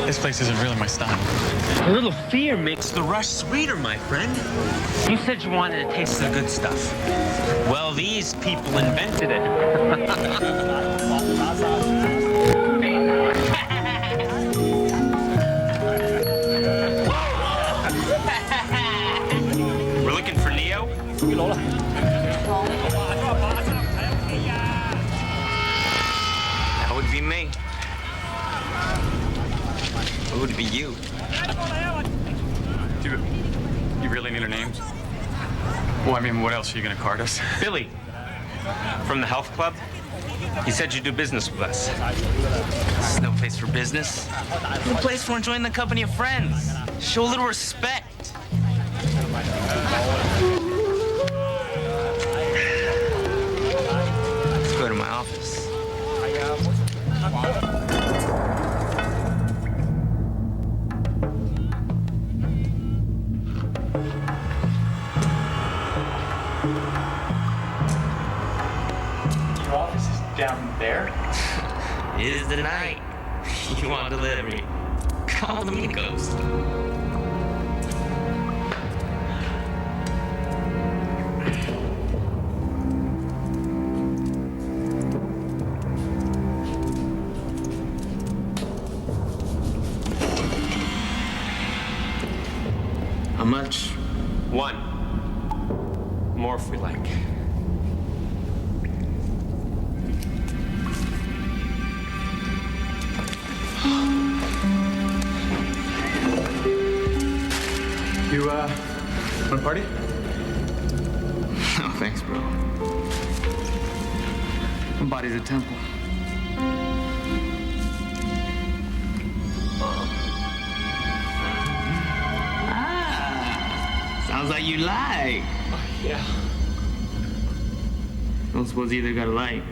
This place isn't really my style. A little fear makes the rush sweeter, my friend. You said you wanted to taste the good stuff. Well, these people invented it. We're looking for Neo? That would be me. It would be you. You really need our names? Well, I mean, what else are you gonna card us? Billy, from the health club. He said you do business with us. This is no place for business. It's a place for enjoying the company of friends. Show a little respect. Let's go to my office. Your office is down there? It is the night. You want delivery? Call the amigos. How much? 1. More if we like. You, want to party? No, thanks, bro. My body's a temple. Sounds like you like. Yeah. Don't suppose you either got a light.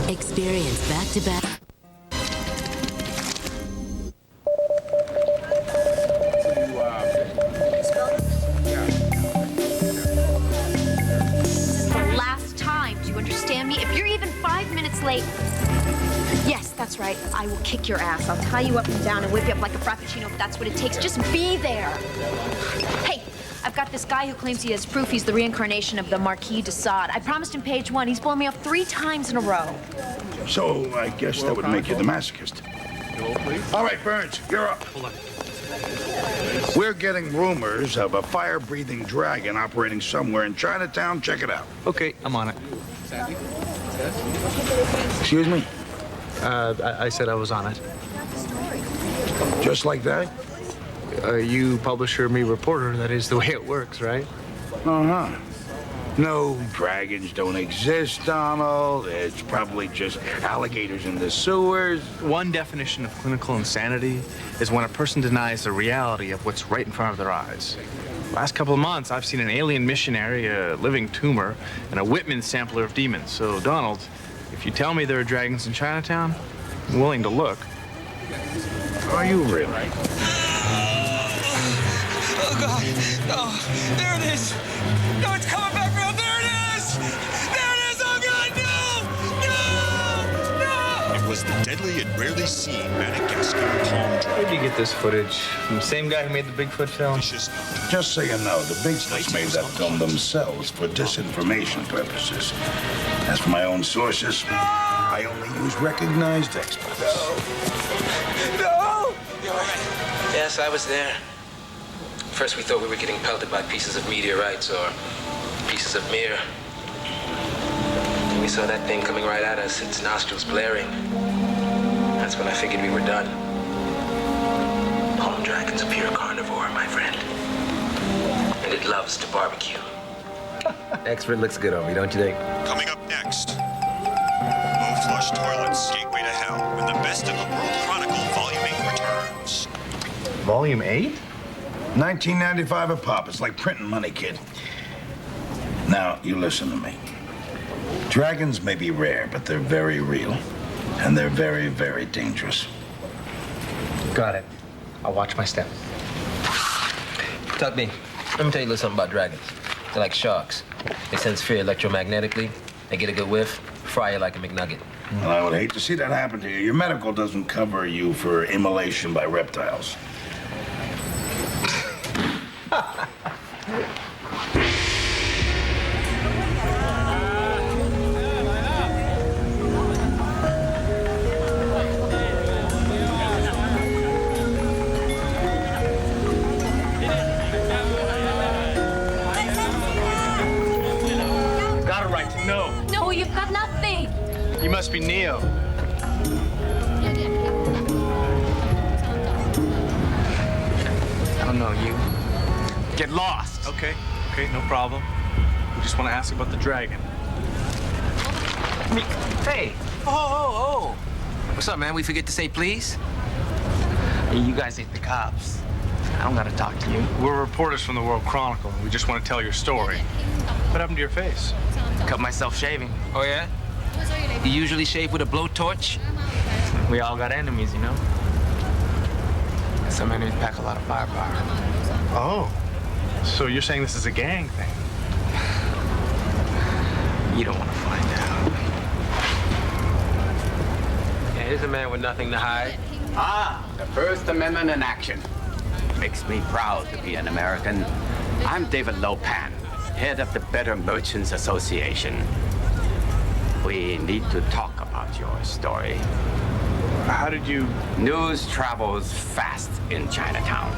Experience back-to-back. The last time, do you understand me? If you're even 5 minutes late... Yes, that's right. I will kick your ass. I'll tie you up and down and whip you up like a frappuccino if that's what it takes. Just be there. Hey, I've got this guy who claims he has proof he's the reincarnation of the Marquis de Sade. I promised him page 1. He's blown me off 3 times in a row. So I guess that would make you the masochist. All right, Burns, you're up. Hold on. We're getting rumors of a fire-breathing dragon operating somewhere in Chinatown. Check it out. Okay, I'm on it. Excuse me? I said I was on it. Just like that? You publisher, me reporter. That is the way it works, right? Uh-huh. No, dragons don't exist, Donald. It's probably just alligators in the sewers. One definition of clinical insanity is when a person denies the reality of what's right in front of their eyes. Last couple of months, I've seen an alien missionary, a living tumor, and a Whitman sampler of demons. So, Donald, if you tell me there are dragons in Chinatown, I'm willing to look. Are you really? Oh, God. Oh, there it is. No, it's coming back around. There it is. There it is. Oh, God, no. No. No. It was the deadly and rarely seen Madagascar palm Where'd dragon. you get this footage? From the same guy who made the Bigfoot film? Just Just so you know, the Bigfoots made that film themselves for disinformation purposes. As for my own sources, I only use recognized experts. No. You all right? Yes, I was there. First, we thought we were getting pelted by pieces of meteorites or pieces of mirror. We saw that thing coming right at us, its nostrils blaring. That's when I figured we were done. Palm dragon's a pure carnivore, my friend. And it loves to barbecue. Expert looks good on me, don't you think? coming up next. Low flush toilets, gateway to hell, when the best of the World Chronicle Volume 8 returns. Volume 8? $19.95 a pop. It's like printing money, kid. Now, you listen to me. Dragons may be rare, but they're very real. And they're very, very dangerous. Got it. I'll watch my step. Tuck me. Let me tell you a little something about dragons. They're like sharks. They sense fear electromagnetically. They get a good whiff, fry you like a McNugget. Well, I would hate to see that happen to you. Your medical doesn't cover you for immolation by reptiles. Got a right to know. No, you've got nothing. You must be Neo. I don't know you. Get lost. Okay, no problem. We just want to ask about the dragon. Hey. Oh. What's up, man? We forget to say please? Hey, you guys ain't the cops. I don't gotta talk to you. We're reporters from the World Chronicle. We just want to tell your story. What happened to your face? Cut myself shaving. Oh, yeah? You usually shave with a blowtorch? We all got enemies, you know? Some enemies pack a lot of firepower. Oh. So you're saying this is a gang thing? You don't want to find out. Yeah, here's a man with nothing to hide. Ah, the First Amendment in action. Makes me proud to be an American. I'm David Lopan, head of the Better Merchants Association. We need to talk about your story. How did you... News travels fast in Chinatown.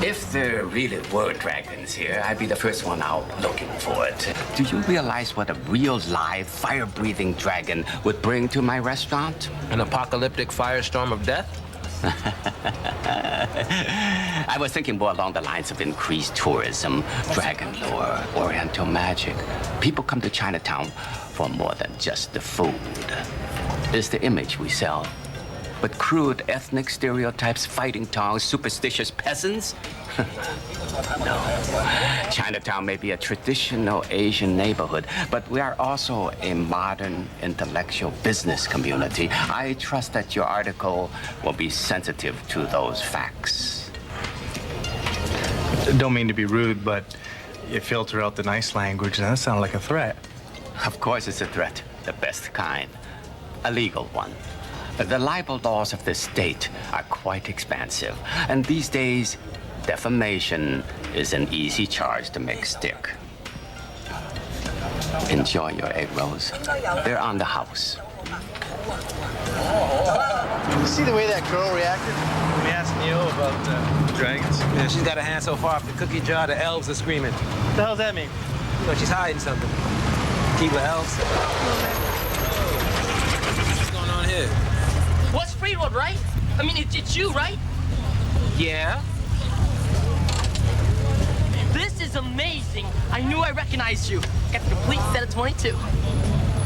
If there really were dragons here, I'd be the first one out looking for it. Do you realize what a real live, fire-breathing dragon would bring to my restaurant? An apocalyptic firestorm of death? I was thinking more along the lines of increased tourism, dragon lore, oriental magic. People come to Chinatown for more than just the food. It's the image we sell. But crude ethnic stereotypes, fighting tongues, superstitious peasants? No. Chinatown may be a traditional Asian neighborhood, but we are also a modern, intellectual business community. I trust that your article will be sensitive to those facts. Don't mean to be rude, but you filter out the nice language, and that sounded like a threat. Of course it's a threat, the best kind, a legal one. The libel laws of this state are quite expansive, and these days, defamation is an easy charge to make stick. Enjoy your egg rolls. They're on the house. You see the way that girl reacted when we asked Neo about dragons? Yeah, she's got her hand so far off the cookie jar, the elves are screaming. What the hell does that mean? You know, she's hiding something. Keep her else. What's going on here? What's Free Road, right? I mean, it's you, right? Yeah? This is amazing. I knew I recognized you. Got the complete set of 22.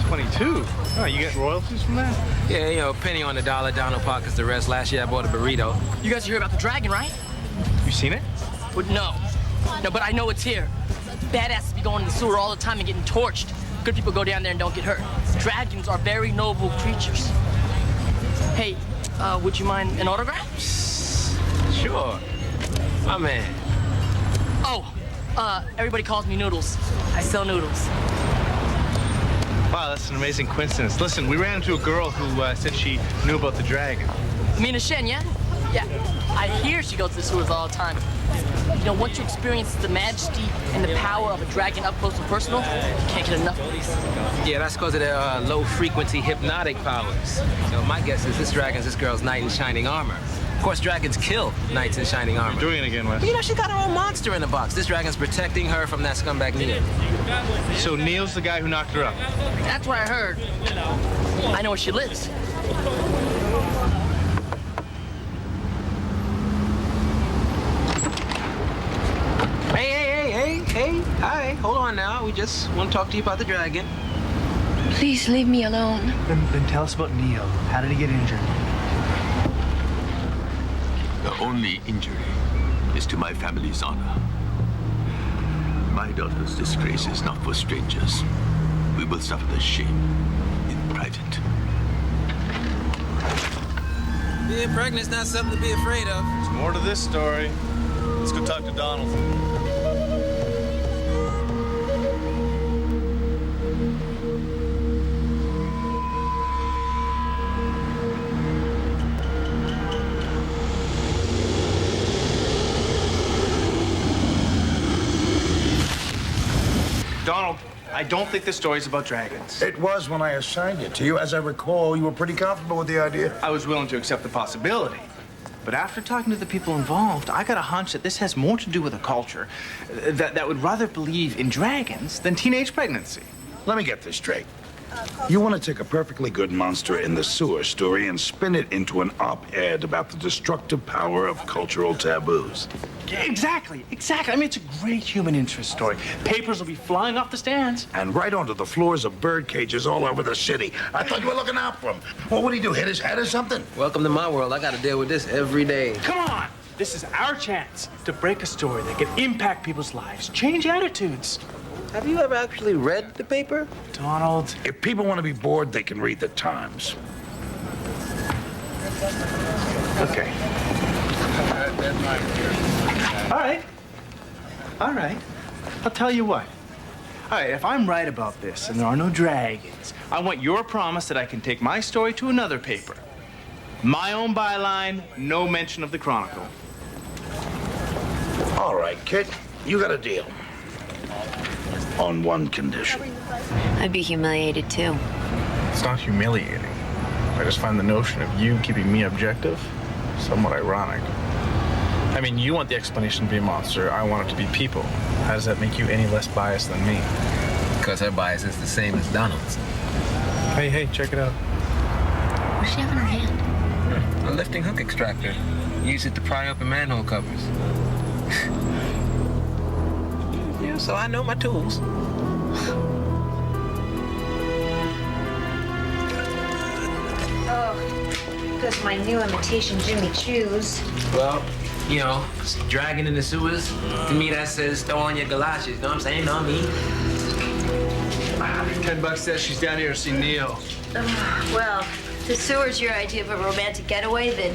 22? Oh, you get royalties from that? Yeah, you know, penny on the dollar, Donald pockets the rest. Last year I bought a burrito. You guys hear about the dragon, right? You seen it? But no. No, but I know it's here. Badasses be going in the sewer all the time and getting torched. Good people go down there and don't get hurt. Dragons are very noble creatures. Hey, would you mind an autograph? Sure. My man. Oh, everybody calls me Noodles. I sell noodles. Wow, that's an amazing coincidence. Listen, we ran into a girl who said she knew about the dragon. Mina Shen, yeah? Yeah. I hear she goes to the sewers all the time. You know, once you experience the majesty and the power of a dragon up close and personal, you can't get enough of these. Yeah, that's because of their low-frequency hypnotic powers. So my guess is this dragon's this girl's knight in shining armor. Of course, dragons kill knights in shining armor. You're doing it again, Wes. You know, she got her own monster in the box. This dragon's protecting her from that scumbag Neil. So Neil's the guy who knocked her up? That's what I heard. I know where she lives. Hey, hi, hold on now. We just want to talk to you about the dragon. Please leave me alone. Then tell us about Neil. How did he get injured? The only injury is to my family's honor. My daughter's disgrace is not for strangers. We will suffer the shame in private. Being pregnant's not something to be afraid of. There's more to this story. Let's go talk to Donald. Donald, I don't think this story's about dragons. It was when I assigned it to you. As I recall, you were pretty comfortable with the idea. I was willing to accept the possibility. But after talking to the people involved, I got a hunch that this has more to do with a culture that would rather believe in dragons than teenage pregnancy. Let me get this straight. You want to take a perfectly good monster in the sewer story and spin it into an op-ed about the destructive power of cultural taboos. Exactly. I mean, it's a great human interest story. Papers will be flying off the stands. And right onto the floors of bird cages all over the city. I thought you were looking out for him. What would he do, hit his head or something? Welcome to my world. I got to deal with this every day. Come on! This is our chance to break a story that can impact people's lives, change attitudes. Have you ever actually read the paper? Donald. If people want to be bored, they can read the Times. Okay. All right. I'll tell you what. All right, if I'm right about this and there are no dragons, I want your promise that I can take my story to another paper. My own byline, no mention of the Chronicle. All right, kid. You got a deal. On one condition. I'd be humiliated too. It's not humiliating. I just find the notion of you keeping me objective somewhat ironic. I mean, you want the explanation to be a monster. I want it to be people. How does that make you any less biased than me? Because her bias is the same as Donald's. Hey, check it out. What's she have in her hand? A lifting hook extractor. Use it to pry open manhole covers. Yeah, so I know my tools. Oh, because my new imitation Jimmy Choo's. Well, you know, dragging in the sewers, to me that says throw on your galoshes, you know what I'm saying? Know me. $10 says she's down here to see Neil. Well, if the sewer's your idea of a romantic getaway, then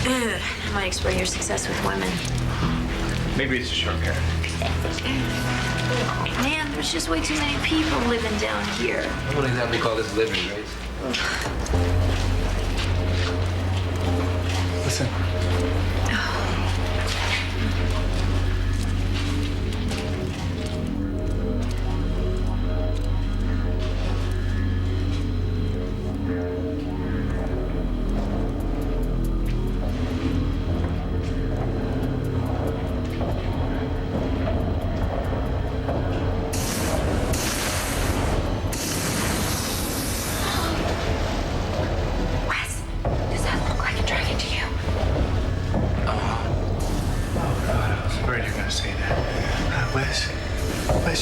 I might explain your success with women. Maybe it's a shortcut. Man, there's just way too many people living down here. I wouldn't exactly call this living, right? Listen.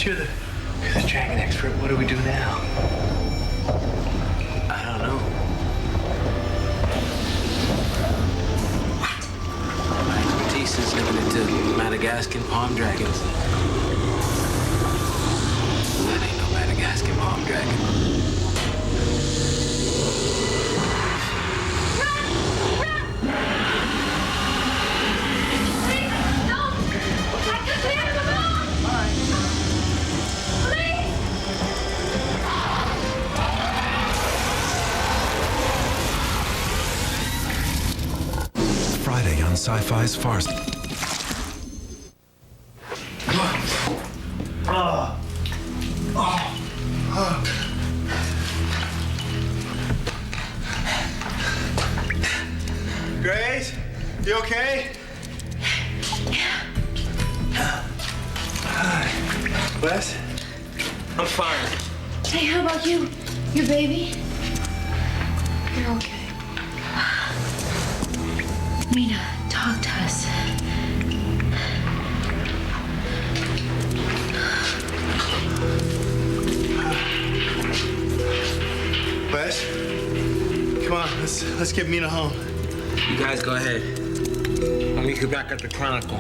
you're the dragon expert. What do we do now? I don't know. My expertise is looking into Madagascan palm dragons. That ain't no Madagascan palm dragon. Friday on Sci-Fi's Farce. Grace, you okay? Wes? I'm fine. Hey, how about you? Your baby? You're okay. Mina, talk to us. Wes? Come on, let's get Mina home. You guys go ahead. I'll meet you back at the Chronicle.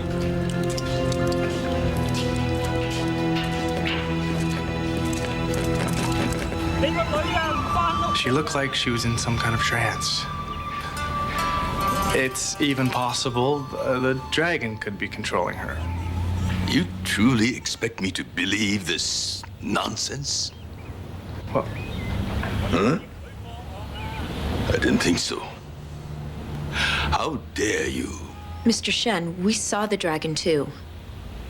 She looked like she was in some kind of trance. It's even possible the dragon could be controlling her. You truly expect me to believe this nonsense? What? Huh? I didn't think so. How dare you? Mr. Shen, we saw the dragon too.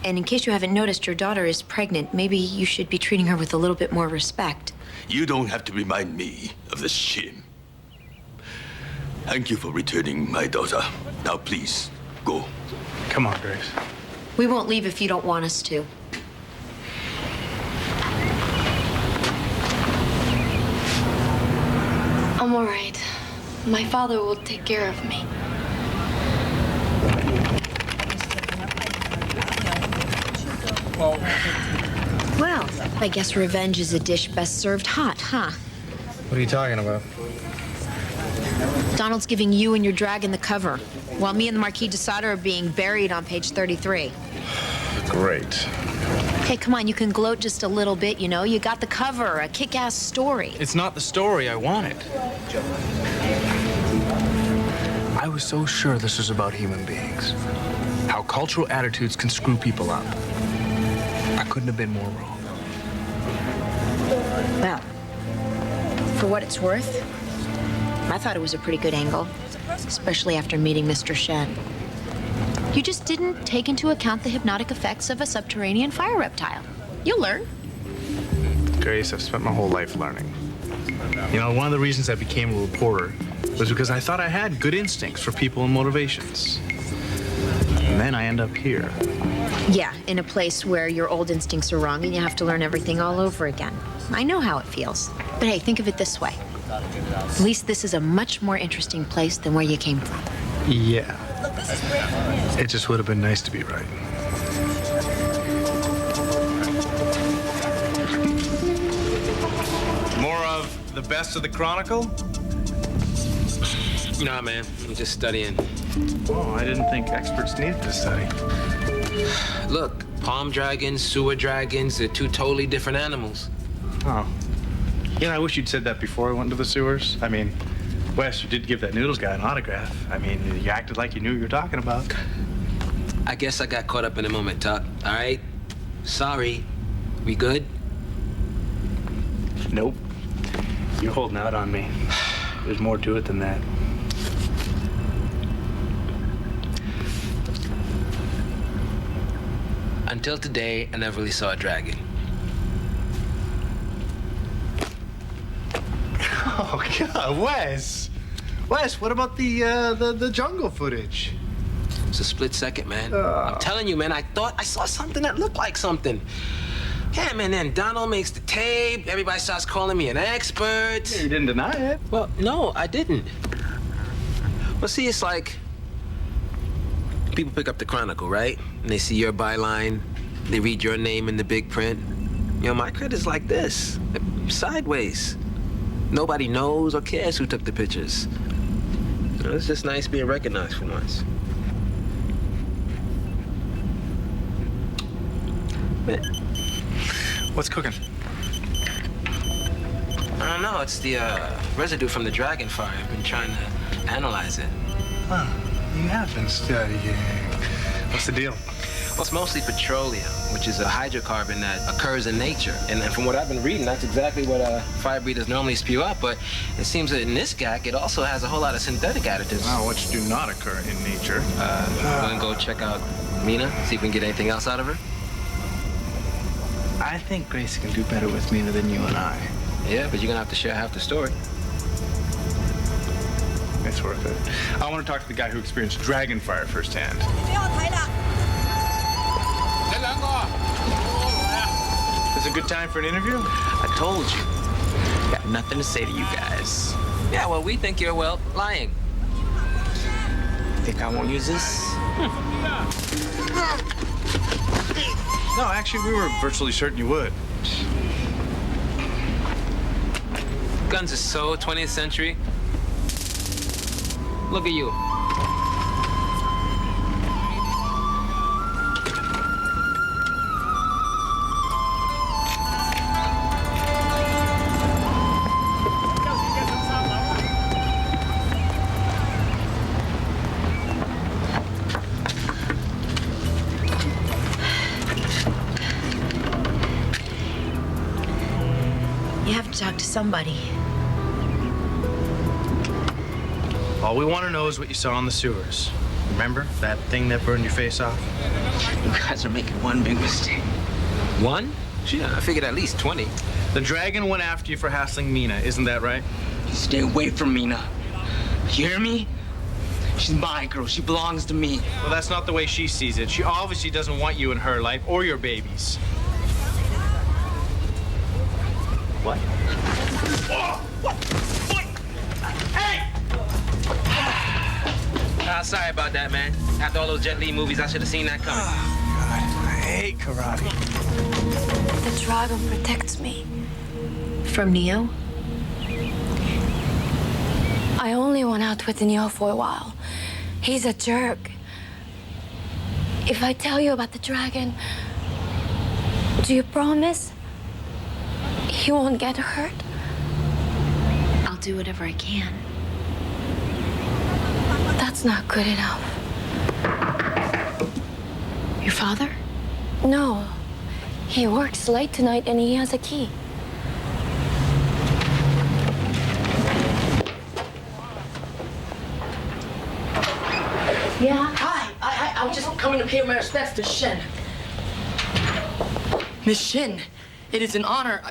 And in case you haven't noticed, your daughter is pregnant. Maybe you should be treating her with a little bit more respect. You don't have to remind me of the shame. Thank you for returning my daughter. Now, please, go. Come on, Grace. We won't leave if you don't want us to. I'm all right. My father will take care of me. Well, I guess revenge is a dish best served hot, huh? What are you talking about? Donald's giving you and your dragon the cover, while me and the Marquis de Sade are being buried on page 33. Great. Hey, come on, you can gloat just a little bit, you know? You got the cover, a kick-ass story. It's not the story I wanted. I was so sure this was about human beings. How cultural attitudes can screw people up. I couldn't have been more wrong. Well, for what it's worth, I thought it was a pretty good angle, especially after meeting Mr. Shen. You just didn't take into account the hypnotic effects of a subterranean fire reptile. You'll learn. Grace, I've spent my whole life learning. You know, one of the reasons I became a reporter was because I thought I had good instincts for people and motivations. And then I end up here. Yeah, in a place where your old instincts are wrong and you have to learn everything all over again. I know how it feels. But hey, think of it this way. At least this is a much more interesting place than where you came from. Yeah. It just would have been nice to be right. More of the best of the Chronicle? Nah, man. I'm just studying. Oh, I didn't think experts needed to study. Look, palm dragons, sewer dragons, they're two totally different animals. Oh. You know, I wish you'd said that before I went into the sewers. I mean, Wes, you did give that Noodles guy an autograph. I mean, you acted like you knew what you were talking about. I guess I got caught up in the moment, Tuck. All right? Sorry. We good? Nope. You're holding out on me. There's more to it than that. Until today, I never really saw a dragon. Oh, God, Wes! Wes, what about the jungle footage? It's a split second, man. I'm telling you, man, I thought I saw something that looked like something. Yeah, man, then Donald makes the tape. Everybody starts calling me an expert. Yeah, you didn't deny it. Well, no, I didn't. Well, see, it's like people pick up the Chronicle, right? And they see your byline. They read your name in the big print. You know, my credit's like this, sideways. Nobody knows or cares who took the pictures. You know, it's just nice being recognized for once. Man. What's cooking? I don't know. It's the residue from the dragon fire. I've been trying to analyze it. Huh. You have been studying. What's the deal? Well, it's mostly petroleum, which is a hydrocarbon that occurs in nature. And from what I've been reading, that's exactly what fire breathers normally spew up. But it seems that in this gag, it also has a whole lot of synthetic additives. Wow, which do not occur in nature. We're gonna go check out Mina, see if we can get anything else out of her. I think Grace can do better with Mina than you and I. Yeah, but you're gonna have to share half the story. It's worth it. I want to talk to the guy who experienced dragon fire firsthand. Is it a good time for an interview? I told you. Got nothing to say to you guys. Yeah, well, we think you're, well, lying. Think I won't use this? No, actually, we were virtually certain you would. Guns are so 20th century. Look at you. You have to talk to somebody. All we want to know is what you saw in the sewers. Remember that thing that burned your face off? You guys are making one big mistake. One? Yeah, I figured at least 20. The dragon went after you for hassling Mina, isn't that right? Stay away from Mina. You hear me? She's my girl. She belongs to me. Well, that's not the way she sees it. She obviously doesn't want you in her life or your babies. What? Oh, what? Hey! Sorry about that, man. After all those Jet Li movies, I should have seen that coming. Oh, God. I hate karate. The dragon protects me. From Neo? I only went out with Neo for a while. He's a jerk. If I tell you about the dragon, do you promise he won't get hurt? I'll do whatever I can. That's not good enough. Your father? No. He works late tonight and he has a key. Yeah? Hi. I was just coming to pay my respects to Shen. Miss Shin, it is an honor.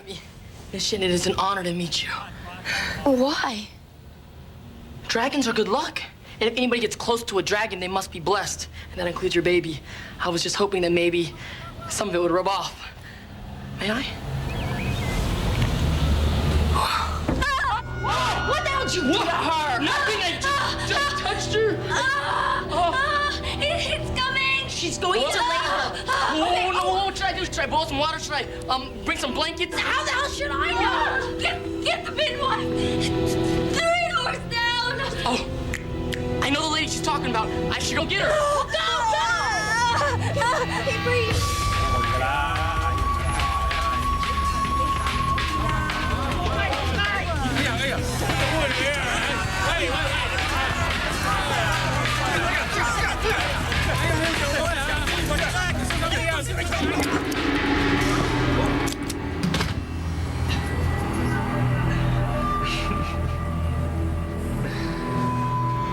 Miss Shin, it is an honor to meet you. Why? Dragons are good luck. And if anybody gets close to a dragon, they must be blessed. And that includes your baby. I was just hoping that maybe some of it would rub off. May I? What the hell did you do to her? Nothing. I just touched her. It's coming. She's going into labor. Oh, no. What should I do? Should I boil some water? Should I bring some blankets? How the hell should I know? Get the midwife. 3 doors down. Oh, I know the lady she's talking about. I should go get her. He breathes.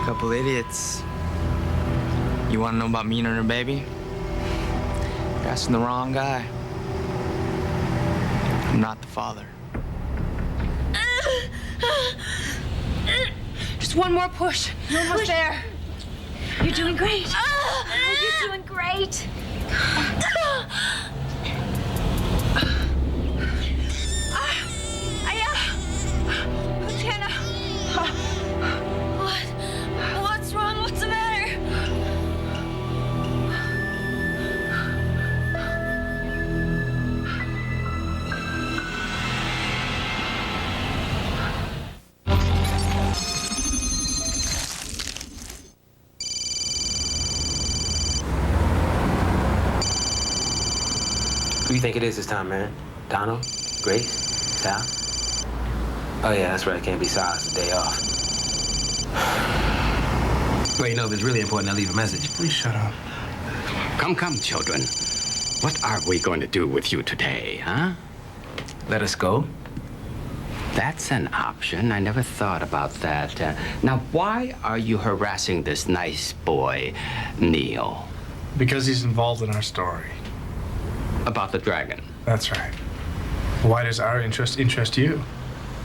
Couple idiots. You want to know about Mina and her baby? You're asking the wrong guy. I'm not the father. Just one more push. You're almost there. You're doing great. You're doing great. What's wrong? What's the matter? think it is this time, man? Donald? Grace? Sal? Oh, yeah, that's right. It can't be Sal. It's the day off. Well, you know, if it's really important, I'll leave a message. Please shut up. Come, children. What are we going to do with you today, huh? Let us go. That's an option. I never thought about that. Now, why are you harassing this nice boy, Neil? Because he's involved in our story. About the dragon? That's right. Why does our interest you?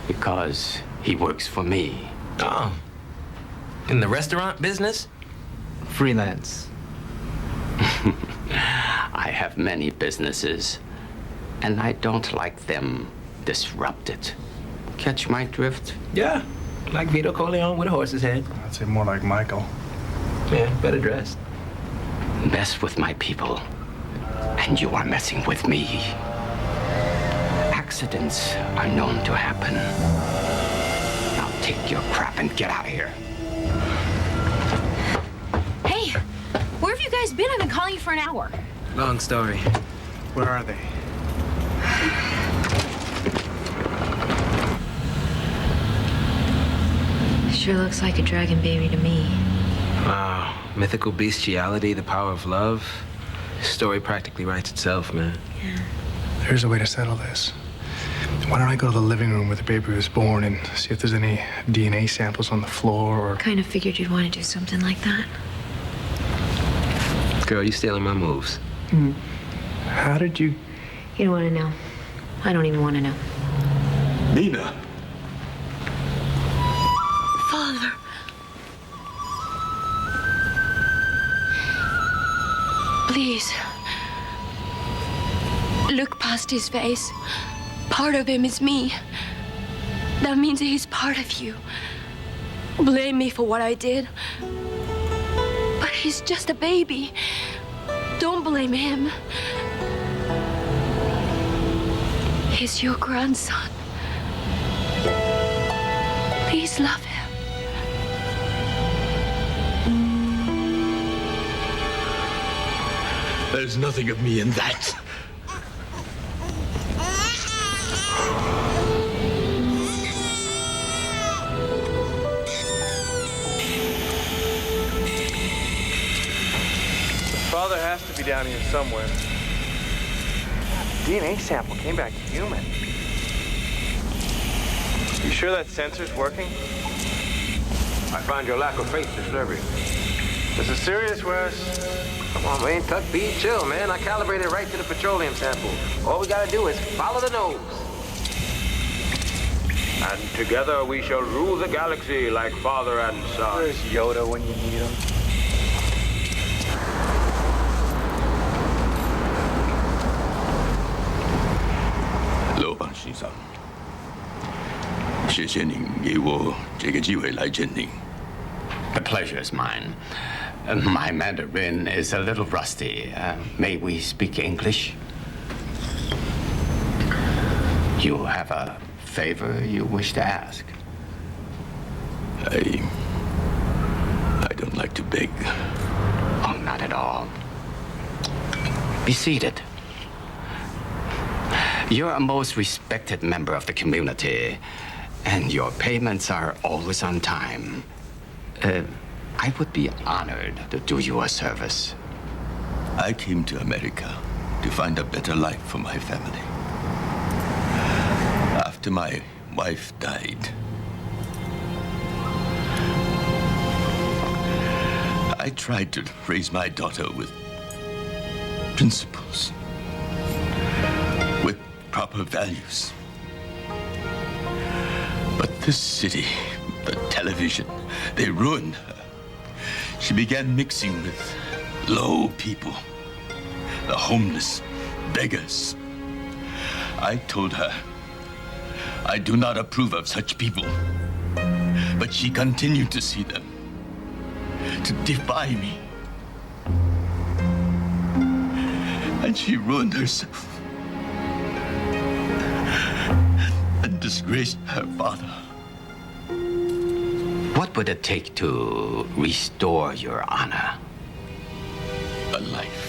Because he works for me. Oh. In the restaurant business? Freelance. I have many businesses, and I don't like them disrupted. Catch my drift? Yeah, like Vito Corleone with a horse's head. I'd say more like Michael. Yeah, better dressed. Mess with my people, and you are messing with me. Accidents are known to happen. Now take your crap and get out of here. Hey, where have you guys been? I've been calling you for an hour. Long story. Where are they? Sure looks like a dragon baby to me. Wow. Mythical bestiality, the power of love. Story practically writes itself, man. Yeah. There's a way to settle this. Why don't I go to the living room where the baby was born and see if there's any DNA samples on the floor or... Kind of figured you'd want to do something like that. Girl, you stealing my moves. How did you... You don't want to know. I don't even want to know. Nina. Father. Please. Look past his face. Part of him is me. That means he's part of you. Blame me for what I did. But he's just a baby. Don't blame him. He's your grandson. Please love him. There's nothing of me in that. Father has to be down here somewhere. DNA sample came back human. You sure that sensor's working? I find your lack of faith disturbing. This is serious, Wes. Come on, man. Tuck, be chill, man. I calibrated it right to the petroleum sample. All we gotta do is follow the nose. And together we shall rule the galaxy like father and son. Where's Yoda when you need him? Hello, 先生。谢谢您给我这个机会来见您。 The pleasure is mine. My Mandarin is a little rusty. May we speak English? You have a favor you wish to ask? I don't like to beg. Oh, not at all. Be seated. You're a most respected member of the community, and your payments are always on time. I would be honored to do you a service. I came to America to find a better life for my family. After my wife died, I tried to raise my daughter with principles, with proper values. But this city, the television, they ruined her. She began mixing with low people, the homeless, beggars. I told her I do not approve of such people. But she continued to see them, to defy me. And she ruined herself and disgraced her father. What would it take to restore your honor? A life.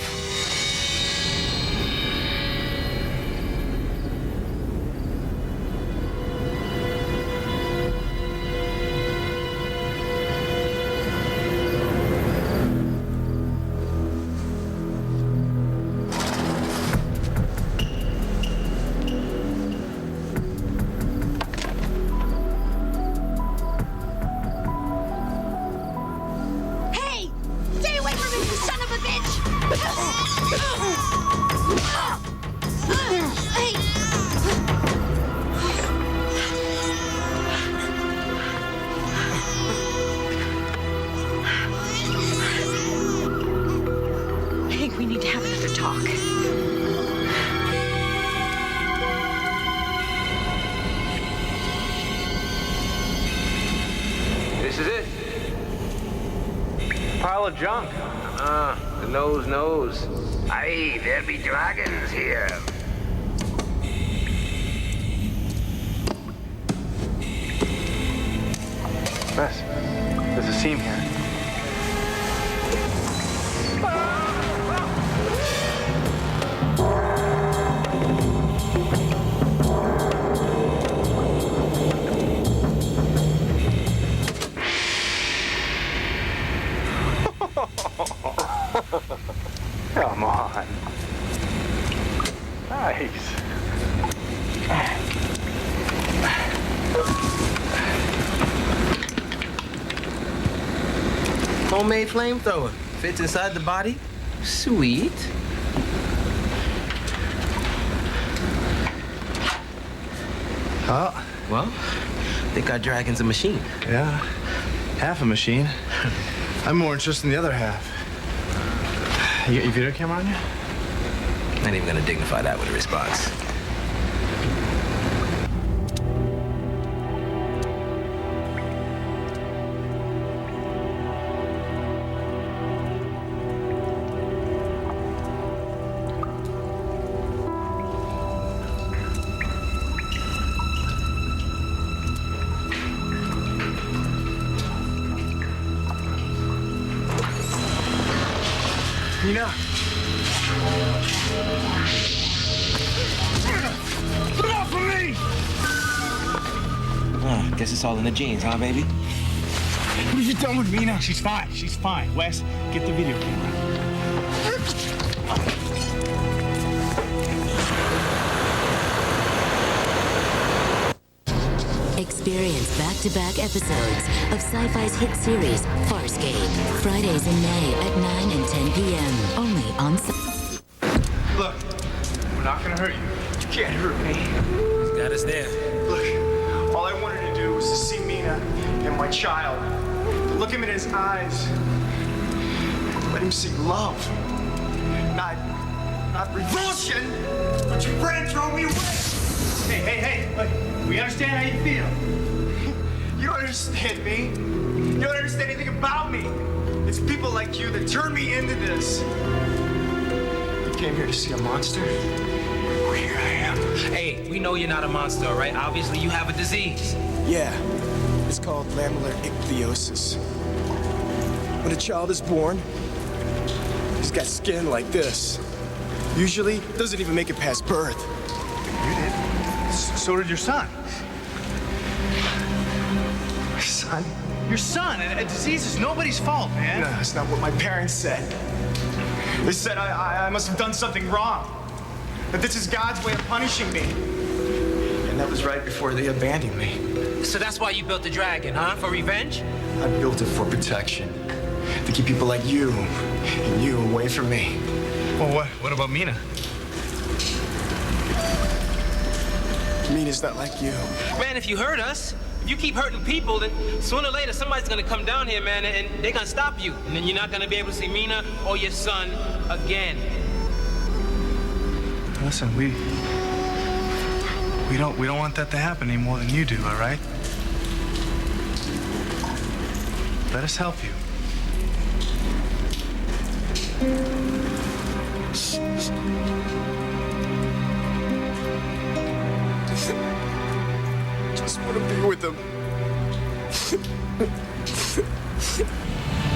pile of junk. The nose knows. Aye, there be dragons here. Wes, there's a seam here. Come on. Nice. Homemade flamethrower. Fits inside the body. Sweet. Oh. Well, I think our dragon's a machine. Yeah, half a machine. I'm more interested in the other half. You got your video camera on you? Not even gonna dignify that with a response. Nina. Get off of me! Guess it's all in the genes, huh, baby? What have you done with Mina? She's fine. She's fine. Wes, get the video camera. Experience back-to-back episodes of Sci-Fi's hit series, Farscape. Fridays in May at 9 and 10 p.m. Only on Look, we're not gonna hurt you. You can't hurt me. He's got us there. Look, all I wanted to do was to see Mina and my child. To look him in his eyes. Let him see love. Not revulsion, but you ran and throw me away. Hey, look, we understand how you feel. You don't understand me. You don't understand anything about me. It's people like you that turn me into this. You came here to see a monster? Well, here I am. Hey, we know you're not a monster, all right? Obviously, you have a disease. Yeah, it's called lamellar ichthyosis. When a child is born, he's got skin like this. Usually, doesn't even make it past birth. You did. So did your son. My son? Your son? A disease is nobody's fault, man. No, that's not what my parents said. They said I must have done something wrong. That this is God's way of punishing me. And that was right before they abandoned me. So that's why you built the dragon, huh? For revenge? I built it for protection. To keep people like you and you away from me. Well, what about Mina? Mina's not like you. Man, if you hurt us, if you keep hurting people, then sooner or later somebody's gonna come down here, man, and they're gonna stop you. And then you're not gonna be able to see Mina or your son again. Listen, we don't want that to happen any more than you do, all right? Let us help you. Just want to be with him.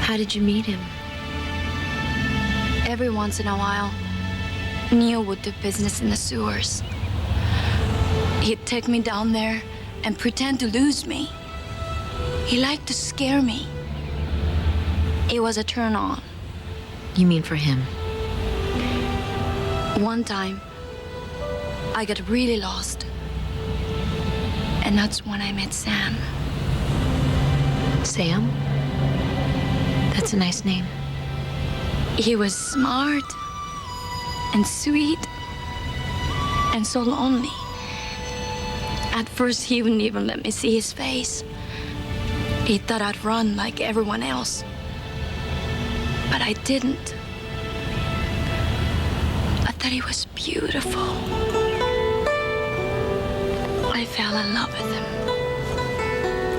How did you meet him? Every once in a while, Neil would do business in the sewers. He'd take me down there and pretend to lose me. He liked to scare me. It was a turn on. You mean for him? One time, I got really lost. And that's when I met Sam. Sam? That's a nice name. He was smart and sweet and so lonely. At first, he wouldn't even let me see his face. He thought I'd run like everyone else. But I didn't. I thought he was beautiful. I fell in love with him.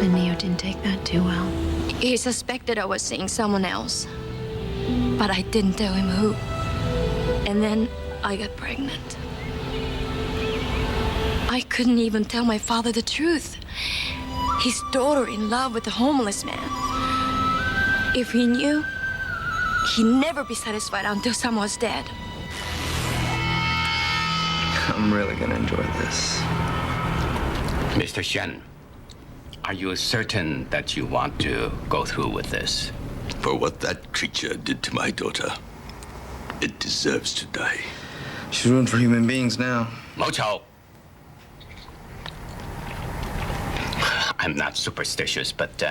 And Neo didn't take that too well. He suspected I was seeing someone else. but I didn't tell him who. And then I got pregnant. I couldn't even tell my father the truth. His daughter in love with a homeless man. If he knew, he'd never be satisfied until someone was dead. I'm really gonna enjoy this. Mr. Shen, are you certain that you want to go through with this? For what that creature did to my daughter, it deserves to die. She's ruined for human beings now. Mocho! I'm not superstitious, but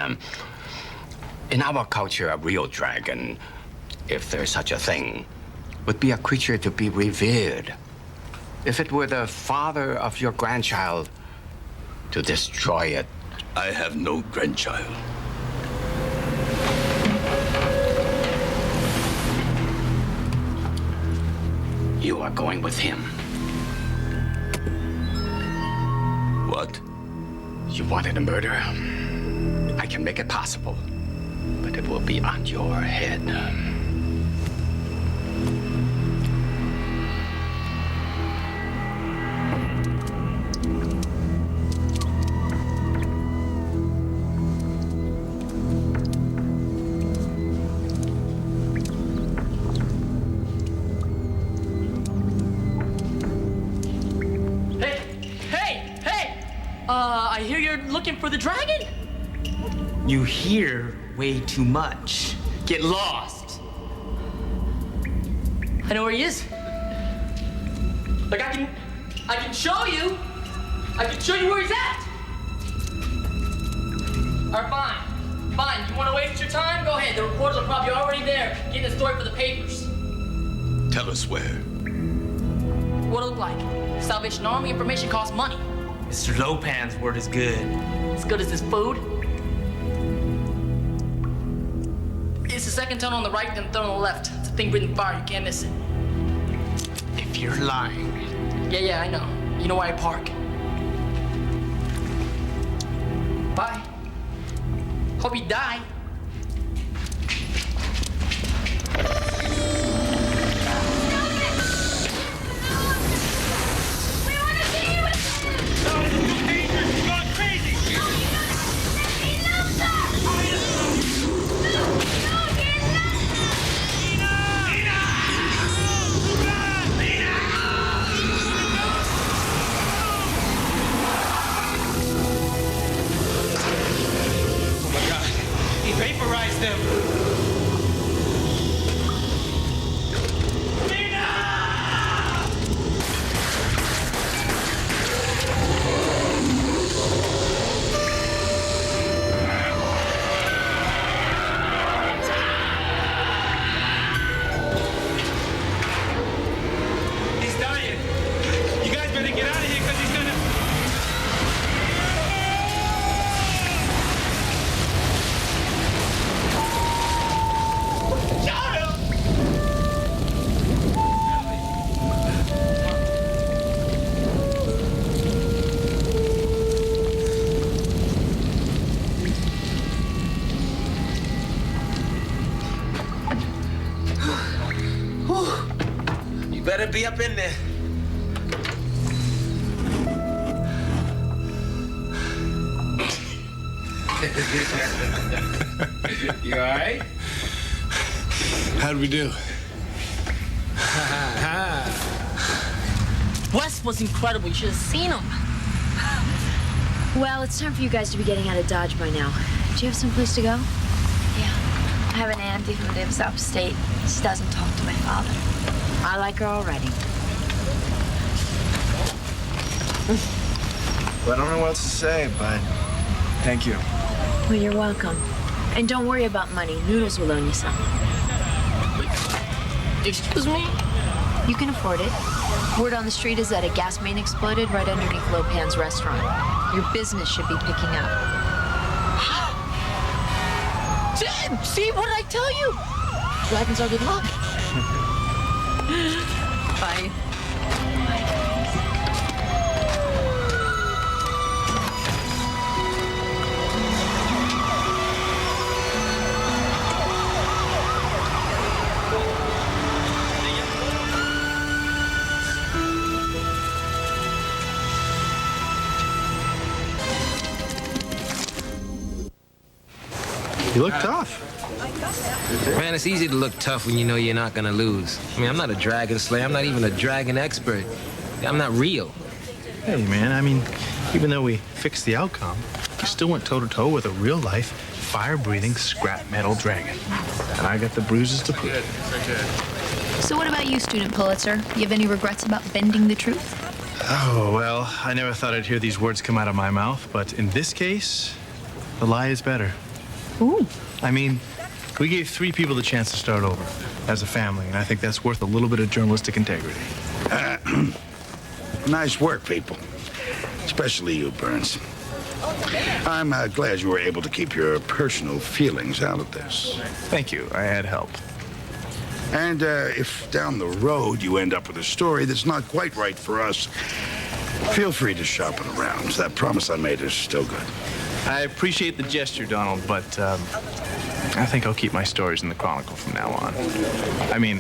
in our culture, a real dragon, if there's such a thing, would be a creature to be revered. If it were the father of your grandchild, to destroy it. I have no grandchild. You are going with him. What? You wanted a murder? I can make it possible, but it will be on your head. I hear you're looking for the dragon? You hear way too much. Get lost. I know where he is. Like, I can show you. I can show you where he's at. All right, fine. Fine, you want to waste your time? Go ahead. The reporters are probably already there getting the story for the papers. Tell us where. What'll it look like? Salvation Army information costs money. Mr. Lopan's word is good. As good as his food? It's the second tunnel on the right, then the third on the left. It's a thing breathing fire. You can't miss it. If you're lying. Yeah, I know. You know why I park. Bye. Hope you die. Vaporize them! He's dying! You guys better get out of here because he's gonna... Better be up in there. You all right? How'd we do? Wes was incredible. You should have seen him. Well, it's time for you guys to be getting out of Dodge by now. Do you have someplace to go? Yeah. I have an auntie who lives upstate. She doesn't talk to my father. I like her already. Well, I don't know what else to say, but thank you. Well, you're welcome. And don't worry about money. Noodles will loan you some. Excuse me? You can afford it. Word on the street is that a gas main exploded right underneath Lopan's restaurant. Your business should be picking up. See, what did I tell you? Dragons are good luck. Bye. You look tough. Man, it's easy to look tough when you know you're not gonna lose. I mean, I'm not a dragon slayer. I'm not even a dragon expert. I'm not real. Hey, man, I mean, even though we fixed the outcome, you still went toe-to-toe with a real-life, fire-breathing, scrap metal dragon. And I got the bruises to prove it. So what about you, Student Pulitzer? You have any regrets about bending the truth? Oh, well, I never thought I'd hear these words come out of my mouth, but in this case, the lie is better. Ooh. I mean, we gave 3 people the chance to start over as a family, and I think that's worth a little bit of journalistic integrity. Nice work, people. Especially you, Burns. I'm glad you were able to keep your personal feelings out of this. Thank you. I had help. And if down the road you end up with a story that's not quite right for us, feel free to shop it around. That promise I made is still good. I appreciate the gesture, Donald, but I think I'll keep my stories in the Chronicle from now on. I mean,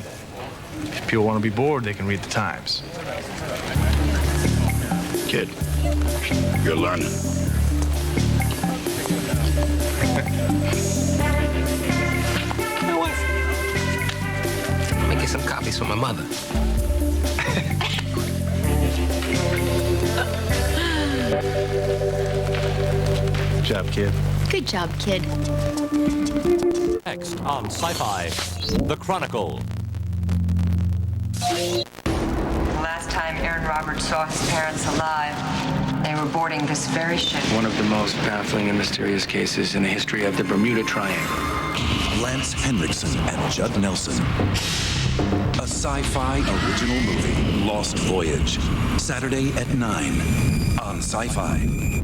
if people want to be bored, they can read the Times. Kid, you're learning. You know what? I'm making some copies for my mother. Good job, kid. Good job, kid. Next on Sci-Fi, The Chronicle. Last time Aaron Roberts saw his parents alive, they were boarding this very ship. One of the most baffling and mysterious cases in the history of the Bermuda Triangle. Lance Henriksen and Judd Nelson. A sci-fi original movie, Lost Voyage. Saturday at 9 on Sci-Fi.